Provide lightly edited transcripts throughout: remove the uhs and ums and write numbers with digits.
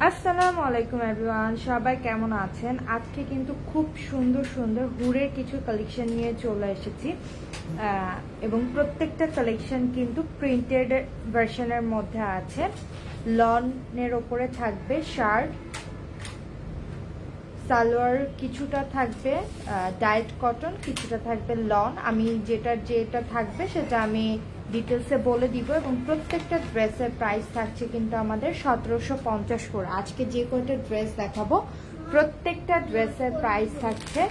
আসসালামু আলাইকুম এভরিওয়ান, সবাই কেমন আছেন? আজকে কিন্তু খুব সুন্দর সুন্দর হুডের কিছু কালেকশন নিয়ে চলে এসেছি এবং প্রত্যেকটা কালেকশন কিন্তু প্রিন্টেড ভার্সনের মধ্যে আছে। লনের ওপরে থাকবে শার্ট, সালোয়ার কিছুটা থাকবে ডায়েট কটন, কিছুটা থাকবে লন। আমি যেটা থাকবে সেটা আমি ডিটেলসে বলে দিব এবং প্রত্যেকটা ড্রেসের প্রাইস থাকছে কিন্তু আমাদের 1750 করে। আজকে যে কয়টা ড্রেস দেখাবো প্রত্যেকটা ড্রেসের প্রাইস থাকছে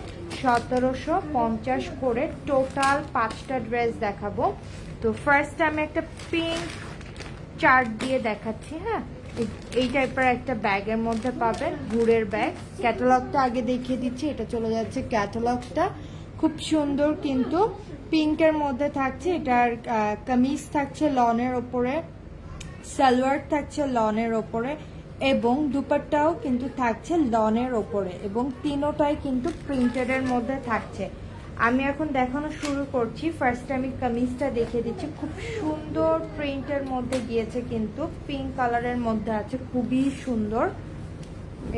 1750 করে। টোটাল 5টা ড্রেস দেখাবো। তো ফার্স্ট আমি একটা পিঙ্ক চার্ট দিয়ে দেখাচ্ছি। হ্যাঁ, এই টাইপের একটা ব্যাগের মধ্যে পাবেন, গুড়ের ব্যাগ। ক্যাটালগটা আগে দেখিয়ে দিচ্ছি, এটা চলে যাচ্ছে ক্যাটালগটা। খুব সুন্দর কিন্তু পিঙ্কের মধ্যে থাকছে। এটার কামিজ থাকছে লনের ওপরে, সালোয়ার থাকছে লনের ওপরে এবং দুপাট্টাও কিন্তু থাকছে লনের ওপরে এবং তিনোটাই কিন্তু প্রিন্টেডের মধ্যে থাকছে। আমি এখন দেখানো শুরু করছি। ফার্স্টে আমি কামিজটা দেখিয়ে দিচ্ছি। খুব সুন্দর প্রিন্টের মধ্যে গিয়েছে, কিন্তু পিঙ্ক কালারের মধ্যে আছে, খুবই সুন্দর।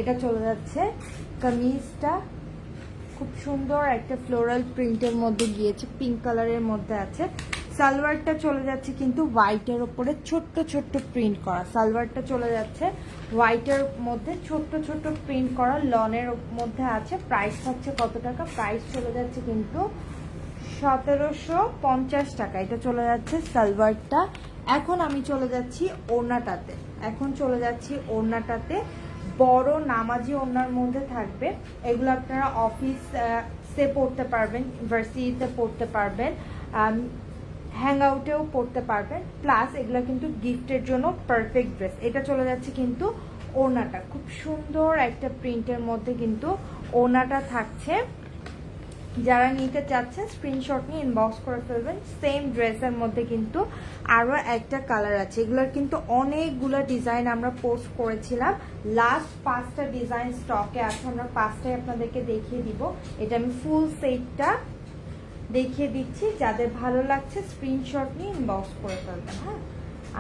এটা চলে যাচ্ছে কামিজটা, খুব সুন্দর একটা ফ্লোরাল প্রিন্টের মধ্যে গিয়েছে, পিঙ্ক কালারের মধ্যে আছে। সালোয়ারটা চলে যাচ্ছে কিন্তু হোয়াইটের ওপরে ছোট্ট ছোট্ট প্রিন্ট করা। সালোয়ারটা চলে যাচ্ছে হোয়াইটের মধ্যে ছোট্ট ছোট্ট প্রিন্ট করা, লনের মধ্যে আছে। প্রাইস হচ্ছে কত টাকা? প্রাইস চলে যাচ্ছে কিন্তু 1750 টাকা। এটা চলে যাচ্ছে সালোয়ারটা। এখন আমি চলে যাচ্ছি ওড়নাটাতে। বড় নামাজি ওড়নার মধ্যে থাকবে। এগুলো আপনারা অফিসে পড়তে পারবেন, ভার্সিটিতে পড়তে পারবেন, হ্যাং আউটেও পড়তে পারবেন। প্লাস এগুলো কিন্তু গিফটের জন্য পারফেক্ট ড্রেস। এটা চলে যাচ্ছে কিন্তু ওড়নাটা, খুব সুন্দর একটা প্রিন্টের মধ্যে কিন্তু ওড়নাটা থাকছে। যারা নিতে চাচ্ছেন স্ক্রিনশট নিয়ে ইনবক্স করে ফেলবেন। সেম ড্রেসের মধ্যে কিন্তু আরও একটা কালার আছে। এগুলোর কিন্তু অনেকগুলো ডিজাইন আমরা পোস্ট করেছিলাম। লাস্ট 5টা ডিজাইন স্টকে আছে, আমরা 5টাই আপনাদেরকে দেখিয়ে দিব। এটা আমি ফুল সেটটা দেখিয়ে দিচ্ছি। যাদের ভালো লাগছে স্ক্রিনশট নিয়ে ইনবক্স করে ফেলবেন। হ্যাঁ,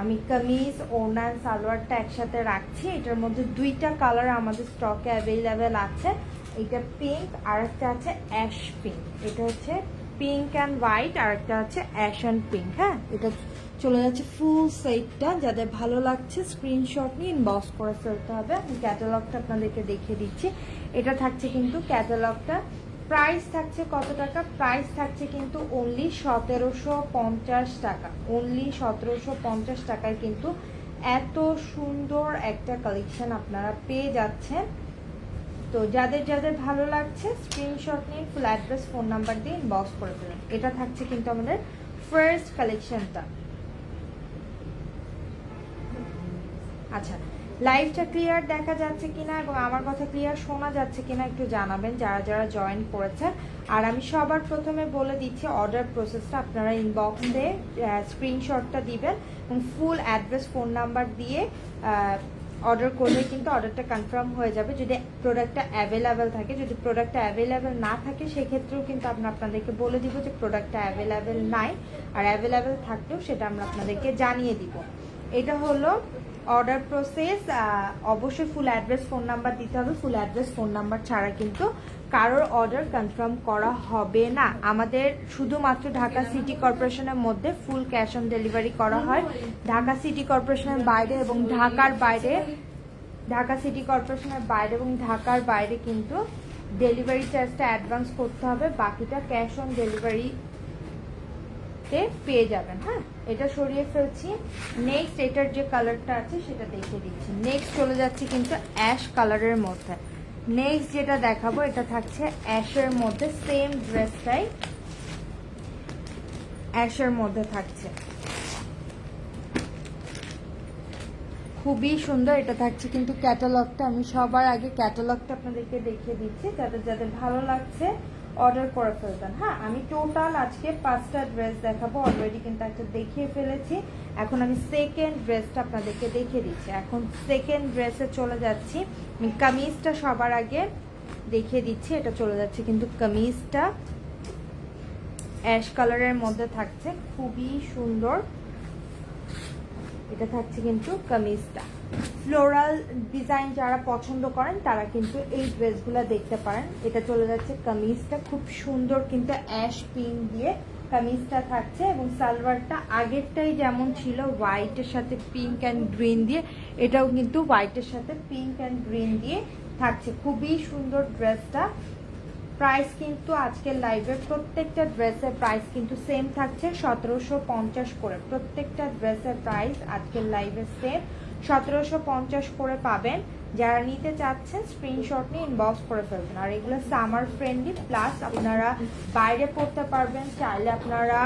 আমি কামিজ, ওড়না, সালোয়ারটা একসাথে রাখছি। এটার মধ্যে 2টা কালার আমাদের স্টকে অ্যাভেলেবেল আছে। এটা পিঙ্ক আর একটা আছে অ্যাশ পিঙ্ক। এটা হচ্ছে পিঙ্ক অ্যান্ড হোয়াইট, আর একটা আছে অ্যাশ অ্যান্ড পিঙ্ক। হ্যাঁ, এটা চলে যাচ্ছে ফুল সেটটা। যাদের ভালো লাগছে স্ক্রিনশট নিয়ে ইনবক্স করে ফেলতে হবে। আমি ক্যাটালগটা আপনাদেরকে দেখিয়ে দিচ্ছি। এটা থাকছে কিন্তু ক্যাটালগটা। প্রাইস থাকছে কত টাকা? প্রাইস থাকছে কিন্তু অনলি 1750 টাকা। অনলি 1750 টাকায় কিন্তু এত সুন্দর একটা কালেকশন আপনারা পেয়ে যাচ্ছেন। তো যাদের ভালো লাগছে স্ক্রিনশট নিয়ে ফুল অ্যাড্রেস, ফোন নাম্বার দিয়ে ইনবক্স করে ফেলেন। এটা থাকছে কিন্তু আমাদের ফার্স্ট কালেকশনটা। আচ্ছা, লাইভটা ক্লিয়ার দেখা যাচ্ছে কিনা এবং আমার কথা ক্লিয়ার শোনা যাচ্ছে কিনা একটু জানাবেন যারা যারা জয়েন করেছেন। আর আমি সবার প্রথমে বলে দিচ্ছি অর্ডার প্রসেসটা। আপনারা ইনবক্সে স্ক্রিনশটটা দিবেন এবং ফুল অ্যাড্রেস, ফোন নাম্বার দিয়ে অর্ডার করলে কিন্তু অর্ডারটা কনফার্ম হয়ে যাবে যদি প্রোডাক্টটা অ্যাভেলেবেল থাকে। যদি প্রোডাক্টটা অ্যাভেলেবেল না থাকে সেক্ষেত্রেও কিন্তু আমরা আপনাদেরকে বলে দিব যে প্রোডাক্টটা অ্যাভেলেবেল নাই, আর অ্যাভেলেবেল থাকলেও সেটা আমরা আপনাদেরকে জানিয়ে দিব। এটা হলো অর্ডার প্রসেস। অবশ্যই ফুল অ্যাড্রেস, ফোন নাম্বার দিতে হবে। ফুল অ্যাড্রেস, ফোন নাম্বার ছাড়া কিন্তু কারোর অর্ডার কনফার্ম করা হবে না। আমাদের শুধুমাত্র ঢাকা সিটি কর্পোরেশনের মধ্যে ফুল ক্যাশ অন ডেলিভারি করা হয়। ঢাকা সিটি কর্পোরেশনের বাইরে এবং ঢাকার বাইরে, ঢাকা সিটি কর্পোরেশনের বাইরে এবং ঢাকার বাইরে কিন্তু ডেলিভারি চার্জটা অ্যাডভান্স করতে হবে, বাকিটা ক্যাশ অন ডেলিভারি পেয়ে যাবেন। হ্যাঁ, এটা সরিয়ে ফেলছি। নেক্সট এটার যে কালারটা আছে সেটা দেখিয়ে দিচ্ছি। নেক্সট চলে যাচ্ছে কিন্তু অ্যাশ কালারের মধ্যে। নেক্সট যেটা দেখাবো এটা থাকছে অ্যাশের মধ্যে, সেম ড্রেসটাই অ্যাশের মধ্যে থাকছে, খুবই সুন্দর। এটা থাকছে কিন্তু ক্যাটালগটা। আমি সবার আগে ক্যাটালগটা আপনাদেরকে দেখিয়ে দিচ্ছি। যাদের ভালো লাগছে অর্ডার করে ফেলবেন। হ্যাঁ, আমি টোটাল আজকে 5টা ড্রেস দেখাবো। অলরেডি কিন্তু একটা দেখিয়ে ফেলেছি। এখন আমি সেকেন্ড ড্রেসটা আপনাদেরকে দেখিয়ে দিচ্ছি। এখন সেকেন্ড ড্রেসে চলে যাচ্ছি। আমি কামিজটা সবার আগে দেখিয়ে দিচ্ছি। এটা চলে যাচ্ছে কিন্তু কামিজটা অ্যাশ কালারের মধ্যে থাকছে, খুবই সুন্দর। এটা থাকছে কিন্তু কামিজটা। ফ্লোরাল ডিজাইন যারা পছন্দ করেন তারা কিন্তু এই ড্রেসগুলো দেখতে পারেন। এটা চলে যাচ্ছে কামিজটা, খুব সুন্দর কিন্তু অ্যাশ পিঙ্ক দিয়ে কামিজটা থাকছে, এবং সালোয়ারটা আগেরটাই যেমন ছিল হোয়াইটের সাথে পিঙ্ক অ্যান্ড গ্রিন দিয়ে, এটাও কিন্তু হোয়াইটের সাথে পিঙ্ক অ্যান্ড গ্রিন দিয়ে থাকছে। খুবই সুন্দর ড্রেসটা। প্রাইস কিন্তু আজকের লাইভের প্রত্যেকটা ড্রেসের প্রাইস কিন্তু সেম থাকছে 1750 করে। প্রত্যেকটা ড্রেসের প্রাইস আজকের লাইভে সেম 1750 করে পাবেন। যারা নিতে চাচ্ছেন স্ক্রিনশট নিয়ে ইনবক্স করে ফেলবেন। আর এগুলো সামার ফ্রেন্ডলি, প্লাস আপনারা বাইরে পড়তে পারবেন, চাইলে আপনারা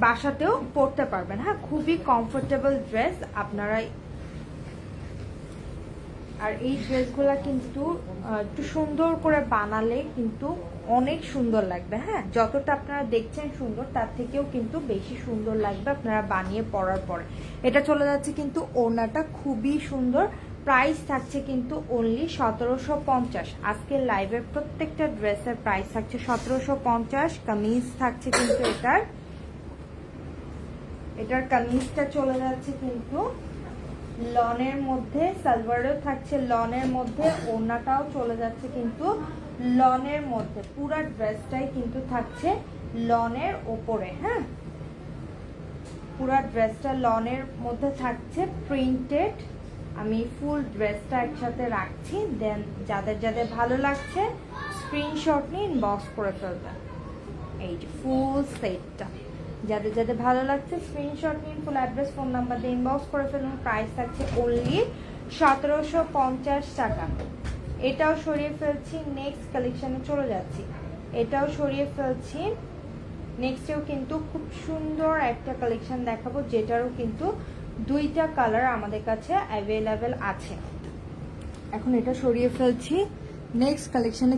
বাসাতেও পড়তে পারবেন। হ্যাঁ, খুবই কমফোর্টেবল ড্রেস আপনারা। আর এই ড্রেসগুলা কিন্তু একটু সুন্দর করে বানালে কিন্তু অনেক সুন্দর লাগবে। হ্যাঁ, যতটা আপনারা দেখছেন সুন্দর, তার থেকেও কিন্তু বেশি সুন্দর লাগবে আপনারা বানিয়ে পরার পরে। এটা চলে যাচ্ছে কিন্তু ওড়নাটা খুবই সুন্দর। প্রাইস থাকছে কিন্তু অনলি 1750। আজকের লাইভের প্রত্যেকটা ড্রেসের প্রাইস থাকছে 1750। কামিজ থাকছে কিন্তু এটার কামিজটা চলে যাচ্ছে কিন্তু লনের মধ্যে, সালোয়ারও থাকছে লনের মধ্যে, ওড়নাটাও চলে যাচ্ছে কিন্তু লনের মধ্যে। পুরো ড্রেসটাই কিন্তু থাকছে লনের ওপরে। হ্যাঁ, পুরো ড্রেসটা লনের মধ্যে থাকছে প্রিন্টেড। আমি ফুল ড্রেসটা একসাথে রাখছি, দেন যাদের যাদের ভালো লাগছে স্ক্রিনশট নিয়ে ইনবক্স করে ফেলবেন। এই যে ফুল সেটটা যাদের যাদের ভালো লাগছে স্ক্রিনশট নিন, ফুল অ্যাড্রেস ফোন নাম্বার দিয়ে ইনবক্স করে ফেলুন। প্রাইস থাকছে অনলি 1750 টাকা। এটাও সরিয়ে ফেলছি, নেক্সট কালেকশনে চলে যাচ্ছি। এটাও সরিয়ে ফেলছি। নেক্সটেও কিন্তু খুব সুন্দর একটা কালেকশন দেখাবো, যেটারও কিন্তু দুইটা কালার আমাদের কাছে অ্যাভেলেবেল আছে। এখন এটা সরিয়ে ফেলছি, নেক্সট কালেকশনে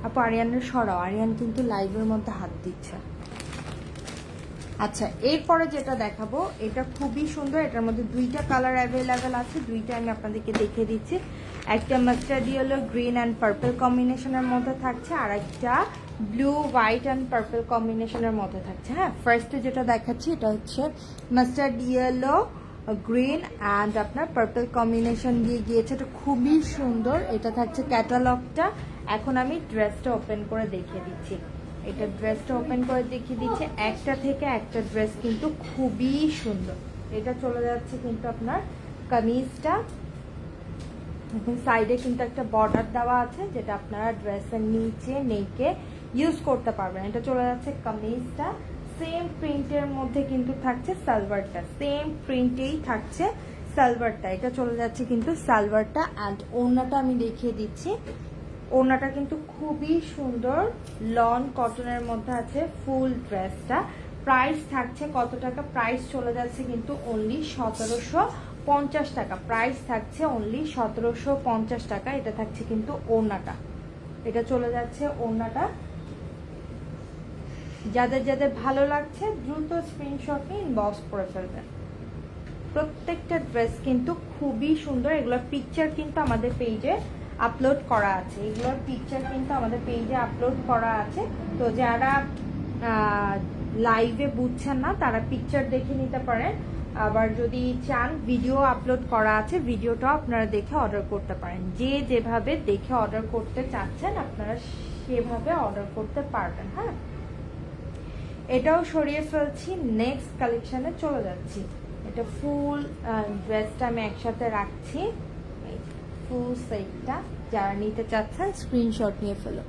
আপু আরিয়ানের সরাও, আরিয়ান কিন্তু লাইভের মধ্যে হাত দিচ্ছে। আচ্ছা, এরপরে যেটা দেখাবো এটা খুবই সুন্দর। এটার মধ্যে দুইটা কালার অ্যাভেলেবেল আছে, দুইটা আমি আপনাদেরকে দেখিয়ে দিচ্ছি। একটা mustard yellow green and purple কম্বিনেশনের মধ্যে থাকছে, আর একটা ব্লু হোয়াইট অ্যান্ড পার্পল কম্বিনেশনের মধ্যে থাকছে। হ্যাঁ, ফার্স্টে যেটা দেখাচ্ছি এটা হচ্ছে মাস্টার্ড ইয়েলো গ্রিন অ্যান্ড আপনার পার্পল কম্বিনেশন দিয়ে গিয়েছে। এটা খুবই সুন্দর। এটা থাকছে ক্যাটালগটা। এখন আমি ড্রেসটা ওপেন করে দেখিয়ে দিচ্ছি। এটা ড্রেসটা ওপেন করে দেখিয়ে দিচ্ছি। একটা থেকে একটা ড্রেস কিন্তু খুবই সুন্দর। এটা চলে যাচ্ছে কিন্তু আপনার কামিজটা। এখন সাইডে কিন্তু একটা বর্ডার দেওয়া আছে, যেটা আপনারা ড্রেসের নিচে নেকে ইউজ করতে পারবেন। এটা চলে যাচ্ছে কামিজটা। সেম প্রিন্টের মধ্যে কিন্তু থাকছে সালোয়ারটা, সেম প্রিন্টেই থাকছে সালোয়ারটা। এটা চলে যাচ্ছে কিন্তু সালোয়ারটা। অ্যান্ড ওড়নাটা আমি দেখিয়ে দিচ্ছি। ওড়নাটা কিন্তু খুবই সুন্দর, লন কটনের মধ্যে আছে ফুল ড্রেসটা। প্রাইস থাকছে কত টাকা? প্রাইস চলে যাচ্ছে কিন্তু অনলি 1750 টাকা। প্রাইস থাকছে অনলি 1750 টাকা। এটা থাকছে কিন্তু ওড়নাটা। এটা চলে যাচ্ছে ওড়নাটা। যাদের যাদের ভালো লাগছে দ্রুত স্ক্রিনশট নিয়ে ইনবক্স করে ফেলবেন। প্রত্যেকটা ড্রেস কিন্তু খুবই সুন্দর। এগুলোর পিকচার কিন্তু আমাদের পেজে আপলোড করা আছে। এগুলোর পিকচার কিন্তু আমাদের পেজে আপলোড করা আছে। তো যারা লাইভে বুঝছেন না তারা পিকচার দেখে নিতে পারেন। আবার যদি চান ভিডিও আপলোড করা আছে, ভিডিওটাও আপনারা দেখে অর্ডার করতে পারেন। যে যেভাবে দেখে অর্ডার করতে চাচ্ছেন আপনারা সেভাবে অর্ডার করতে পারবেন। হ্যাঁ, এটাও সরিয়ে ফেলছি, নেক্সট কালেকশনে চলে যাচ্ছি। এটা ফুল ড্রেসটা আমি একসাথে রাখছি, ফুল সেটটা। যারা নিতে চাচ্ছেন স্ক্রিনশট নিয়ে ফেলো।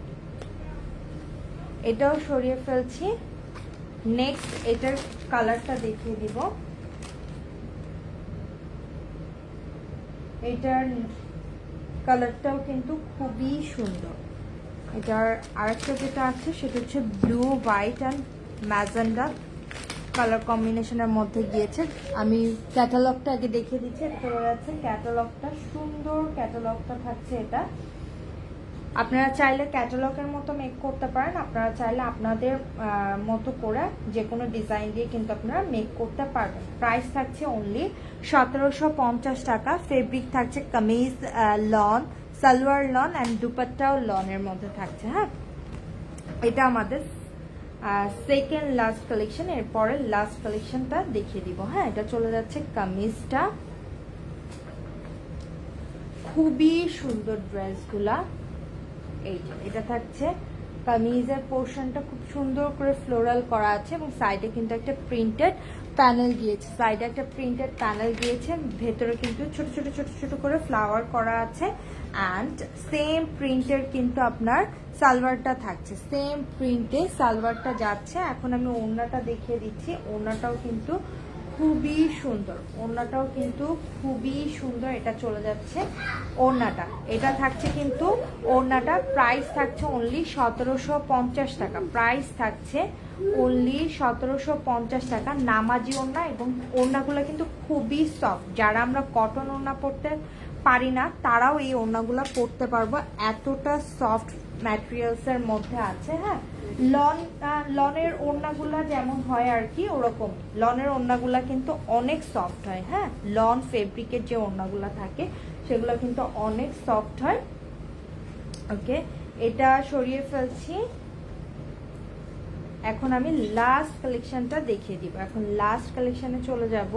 এটাও সরিয়ে ফেলছি, নেক্সট এটার কালারটা দেখিয়ে দিব। এটার কালারটাও কিন্তু খুবই সুন্দর। এটার আরেকটা যেটা আছে সেটা হচ্ছে blue white and magenta colour কম্বিনেশনের মধ্যে গিয়েছে। আমি ক্যাটালগটা আগে দেখিয়ে দিচ্ছি। এটা চলে যাচ্ছে ক্যাটালগটা, সুন্দর ক্যাটালগটা থাকছে এটা। আপনারা চাইলে ক্যাটালগের মতো মেক করতে পারেন, আপনারা চাইলে আপনাদের মতো করে যে কোনো ডিজাইন দিয়ে কিন্তু আপনারা মেক করতে পারবেন। প্রাইস থাকছে অনলি 1750 টাকা। ফেব্রিক থাকছে kameez lawn, salwar lawn and দুপাট্টাও লনের মধ্যে থাকছে। হ্যাঁ, এটা আমাদের সেকেন্ড লাস্ট কালেকশন, এরপরে লাস্ট কালেকশনটা দেখিয়ে দিব। হ্যাঁ, এটা চলে যাচ্ছে কামিজটা, খুবই সুন্দর ড্রেসগুলা। এইটা এটা থাকছে কামিজের পোর্শনটা, খুব সুন্দর করে ফ্লোরাল করা আছে এবং সাইডে কিন্তু একটা প্রিন্টেড প্যানেল গিয়েছে, সাইডে একটা প্রিন্টেড প্যানেল গিয়েছে, ভেতরে কিন্তু ছোট ছোট ছোট ছোট করে ফ্লাওয়ার করা আছে। অ্যান্ড সেম প্রিন্টের কিন্তু আপনার সালোয়ারটা থাকছে, সেম প্রিন্টে সালোয়ারটা যাচ্ছে। এখন আমি ওড়নাটা দেখিয়ে দিচ্ছি, ওড়নাটাও কিন্তু খুবই সুন্দর, ওড়নাটাও কিন্তু খুবই সুন্দর। এটা চলে যাচ্ছে ওড়নাটা, এটা থাকছে কিন্তু ওড়নাটা প্রাইস থাকছে অনলি 1750 টাকা, প্রাইস থাকছে অনলি 1750 টাকা। নামাজি ওড়না এবং ওড়নাগুলো কিন্তু খুবই সফট, যারা আমরা কটন ওড়না পরতে পারি না তারাও এই ওড়নাগুলো পরতে পারবো, এতটা সফট ম্যাটেরিয়ালসের মধ্যে আছে। হ্যাঁ, লনের ওড়নাগুলা যেমন হয় আর কি, ওরকম লনের ওড়নাগুলা কিন্তু অনেক সফট হয়। হ্যাঁ, লন ফেব্রিকের যে ওড়নাগুলা থাকে সেগুলো কিন্তু অনেক সফট হয়। ওকে, এটা সরিয়ে ফেলছি। এখন আমি লাস্ট কালেকশনটা দেখিয়ে দিব। এখন লাস্ট কালেকশনে চলে যাব।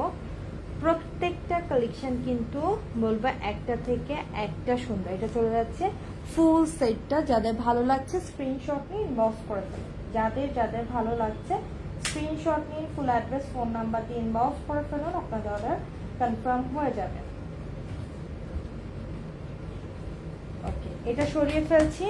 প্রত্যেকটা কালেকশন কিন্তু বলবো একটা থেকে একটা সুন্দর। এটা চলে যাচ্ছে ফুল সেটটা, যাদের ভালো লাগছে স্ক্রিনশট নিয়ে ইনবক্স করে ফেলুন, যাদের যাদের ভালো লাগছে স্ক্রিনশট নিয়ে ফুল অ্যাড্রেস ফোন নাম্বার দিয়ে ইনবক্স করে ফেলুন, আপনাদের অর্ডার কনফার্ম হয়ে যাবে। ওকে, এটা সরিয়ে ফেলছি।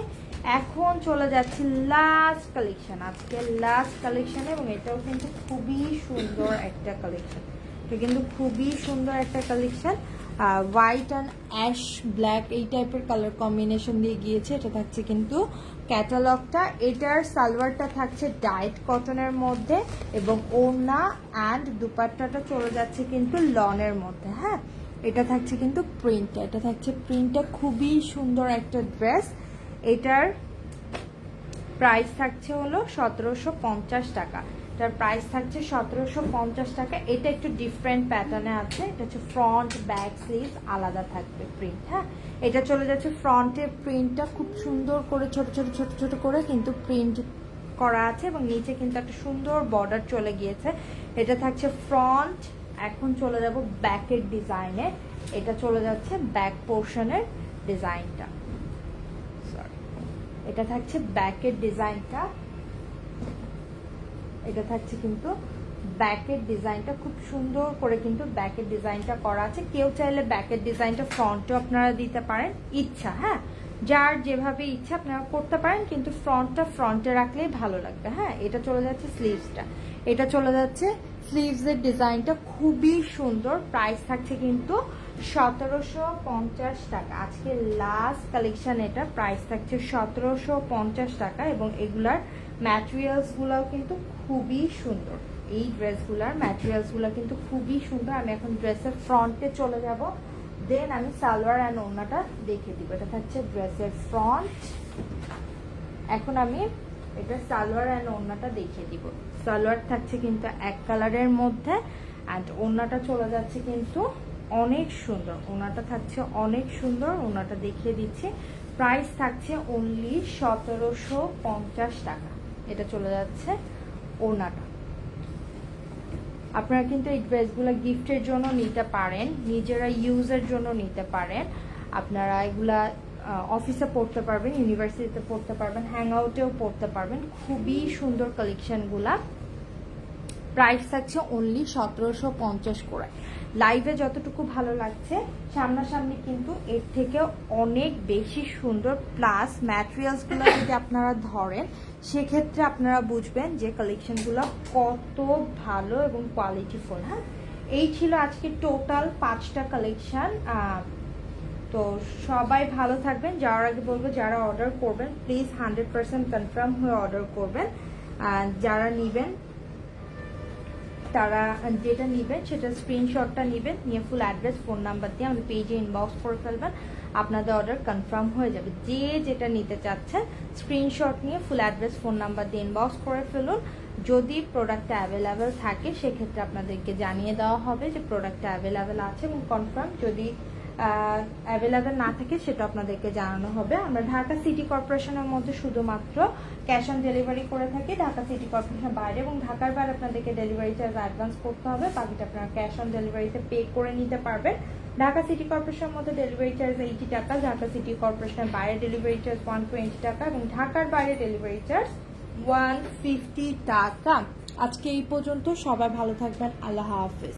এখন চলে যাচ্ছি লাস্ট কালেকশন, আজকে লাস্ট কালেকশন, এবং এটাও কিন্তু খুবই সুন্দর একটা কালেকশন, এটা কিন্তু খুবই সুন্দর একটা collection. White and ash black এই টাইপের কালার কম্বিনেশন দিয়ে গিয়েছে। এটা থাকছে কিন্তু ক্যাটালগটা, এটার সালোয়ারটা থাকছে ডাইট কটনের মধ্যে এবং ওড়না অ্যান্ড দুপাট্টাটা চলে যাচ্ছে কিন্তু লনের মধ্যে। হ্যাঁ, এটা থাকছে কিন্তু প্রিন্টটা, এটা থাকছে প্রিন্টটা, খুবই সুন্দর একটা ড্রেস। এটার প্রাইস থাকছে হলো 1750 টাকা, এটার প্রাইস থাকছে 1750 টাকা। এটা একটু ডিফারেন্ট প্যাটার্নে আছে, এটা হচ্ছে ফ্রন্ট ব্যাক স্লিভ আলাদা থাকবে প্রিন্ট। হ্যাঁ, এটা চলে যাচ্ছে ফ্রন্টের প্রিন্টটা খুব সুন্দর করে ছোট ছোট ছোট ছোট করে কিন্তু প্রিন্ট করা আছে এবং নিচে কিন্তু একটা সুন্দর বর্ডার চলে গিয়েছে। এটা থাকছে ফ্রন্ট। এখন চলে যাব ব্যাকের ডিজাইনে, এটা চলে যাচ্ছে ব্যাক পোর্শনের ডিজাইনটা, সরি এটা থাকছে ব্যাকের ডিজাইনটা, এটা থাকছে কিন্তু ব্যাকের ডিজাইনটা, খুব সুন্দর করে কিন্তু ব্যাকের ডিজাইনটা করা আছে। কেউ চাইলে ব্যাকের ডিজাইনটা ফ্রন্টও আপনারা দিতে পারেন, ইচ্ছা। হ্যাঁ, যার যেভাবে ইচ্ছা আপনারা করতে পারেন, কিন্তু ফ্রন্টটা ফ্রন্টে রাখলেই ভালো লাগবে। হ্যাঁ, এটা চলে যাচ্ছে স্লিভসটা, এটা চলে যাচ্ছে স্লিভসের ডিজাইনটা খুবই সুন্দর। প্রাইস থাকছে কিন্তু 1750 টাকা, আজকে লাস্ট কালেকশন। এটা প্রাইস থাকছে 1750 টাকা এবং এগুলার ম্যাটেরিয়ালসগুলোও কিন্তু খুবই সুন্দর। এই ড্রেসগুলার ম্যাটেরিয়ালসগুলো কিন্তু খুবই সুন্দর। আমি এখন ড্রেসের ফ্রন্টে চলে যাব, দেন আমি সালোয়ার অ্যান্ড ওড়নাটা দেখে দিব। এটা থাকছে ড্রেসের ফ্রন্ট। এখন আমি এটা সালোয়ার অ্যান্ড ওড়নাটা দেখিয়ে দিব। সালোয়ার থাকছে কিন্তু এক কালারের মধ্যে অ্যান্ড ওড়নাটা চলে যাচ্ছে কিন্তু অনেক সুন্দর, ওড়নাটা থাকছে অনেক সুন্দর। ওড়নাটা দেখিয়ে দিচ্ছি, প্রাইস থাকছে অনলি 1750 টাকা। এটা চলে যাচ্ছে ওড়নাটা। আপনারা কিন্তু এই ড্রেসগুলো গিফটের জন্য নিতে পারেন, নিজেরা ইউজের জন্য নিতে পারেন। আপনারা এগুলা অফিসে পড়তে পারবেন, ইউনিভার্সিটিতে পড়তে পারবেন, হ্যাং আউটেও পড়তে পারবেন। খুবই সুন্দর কালেকশনগুলা। প্রাইস থাকছে অনলি 1750 করে। লাইভে যতটুকু ভালো লাগছে, সামনাসামনি কিন্তু এর থেকে অনেক বেশি সুন্দর। প্লাস ম্যাটেরিয়ালসগুলো যদি আপনারা ধরেন সেক্ষেত্রে আপনারা বুঝবেন যে কালেকশনগুলো কত ভালো এবং কোয়ালিটিফুল। হ্যাঁ, এই ছিল আজকে টোটাল 5টা কালেকশন। তো সবাই ভালো থাকবেন। যাওয়ার আগে বলবো, যারা অর্ডার করবেন প্লিজ 100% কনফার্ম হয়ে অর্ডার করবেন। যারা নেবেন তারা যেটা নেবেন সেটা স্ক্রিনশটটা নেবেন, নিয়ে ফুল অ্যাড্রেস ফোন নাম্বার দিয়ে আমাদের পেজে ইনবক্স করে ফেলবেন, আপনাদের অর্ডার কনফার্ম হয়ে যাবে। যে যেটা নিতে চাচ্ছেন স্ক্রিনশট নিয়ে ফুল অ্যাড্রেস ফোন নাম্বার দিয়ে ইনবক্স করে ফেলুন। যদি প্রোডাক্টটা অ্যাভেলেবেল থাকে সেক্ষেত্রে আপনাদেরকে জানিয়ে দেওয়া হবে যে প্রোডাক্টটা অ্যাভেলেবেল আছে এবং কনফার্ম। যদি অ্যাভেলেবেল না থাকে সেটা আপনাদেরকে জানানো হবে। আমরা ঢাকা সিটি কর্পোরেশনের মধ্যে শুধুমাত্র ক্যাশ অন ডেলিভারি করে থাকি। ঢাকা সিটি কর্পোরেশনের বাইরে এবং ঢাকার বাইরে আপনাদেরকে ডেলিভারি চার্জ অ্যাডভান্স করতে হবে, বাকিটা আপনারা ক্যাশ অন ডেলিভারিতে পে করে নিতে পারবেন। ঢাকা সিটি কর্পোরেশনের মধ্যে ডেলিভারি চার্জ 80 টাকা, ঢাকা সিটি কর্পোরেশনের বাইরে ডেলিভারি চার্জ 120 টাকা এবং ঢাকার বাইরে ডেলিভারি চার্জ 150 টাকা। আজকে এই পর্যন্ত, সবাই ভালো থাকবেন, আল্লাহ হাফেজ।